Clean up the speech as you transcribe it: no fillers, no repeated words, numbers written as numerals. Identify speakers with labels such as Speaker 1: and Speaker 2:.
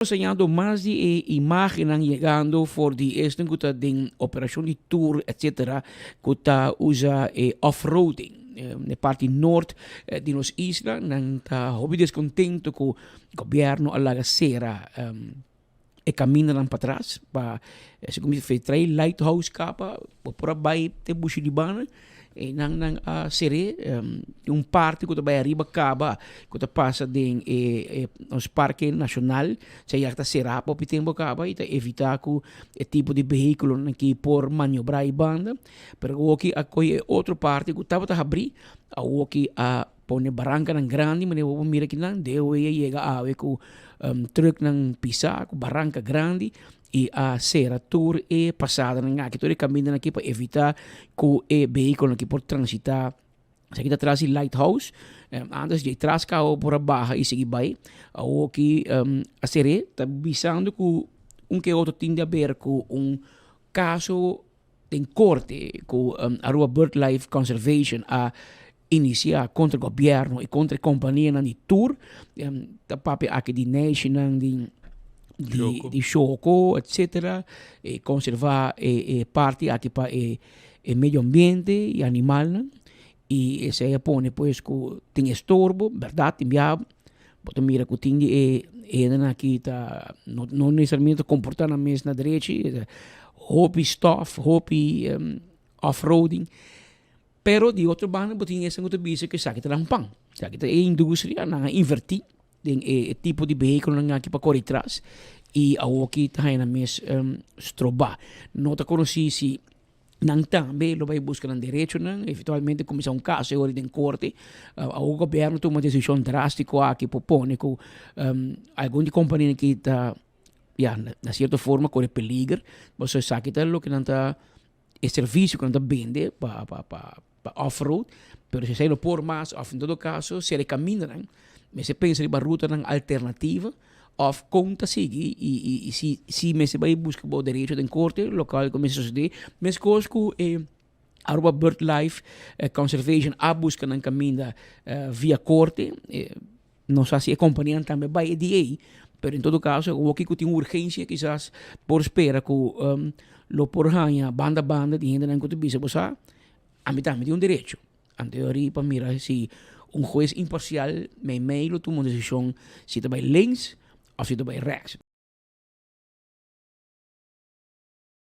Speaker 1: Enseñando más de imagen llegando for die eerste kuta ding operación de tour etcétera kuta usa off-roading na parte norte di nos isla nang ta hobby descontento ko governo alla sera e caminham para trás para se como fez três lighthouse capa por aí te bushi di bana e nang sere parte que vai arriba caba que passa den os parque nacional se já está será para tempo caba e evitar que e tipo de veículo que por maniobrar e banda pero o que acolhe outro parte que estava a abrir o que a pone barranca ng grande mas eu mira que não deu e chega a ver com truck ng pisa com barranca grande e a sera tour e passada nga que todo caminho aqui para evitar que o veículo que por transitar se aqui atrás e lighthouse antes de trás cá por abaixo e seguir vai o que a sere tá bisando que que outro tinha a ver com caso em corte com a Rua BirdLife Conservation a iniciar contra o governo e contra a companhia de tour da papi aqui de nation di Choco, etc. E conservar parte aqui para o meio ambiente e animal. E esse aí põe, pois, que tem estorbo, verdade, enviado. Porque mira que tem aqui, tá, não necessariamente comportar na mesma direita, hobby stuff, hobby off-roading. Pero di outro banda, tem essa outra bisa que sabe que tá um pão. Sabe que a indústria na invertir. Den tipo de veículo nga para correr atrás e a aqui tá na mes stroba não tá conheci se não também lo vai buscar um direito não eventualmente começar caso agora em corte o governo toma uma decisão drástica aqui propõe que alguma de companhia que tá na certa forma corre peligro você sabe que tá lo que não tá é serviço que não tá vende para off-road pero se sai lo por mais ou em todo caso se ele caminha mas se pensa em uma ruta alternativa of conta seguir e se me se vai buscar o direito de corte local como isso se mas coisa que a Rua BirdLife Conservation a busca na caminho via corte não sei se a companhia também vai DA pero em todo caso o que tem urgência quizás por espera que lo por hanha banda de gente não que bisa você a mim também tem direito anterior para mirar se juez imparcial me mail toma uma decisão se está bem links ou se está bem rechts.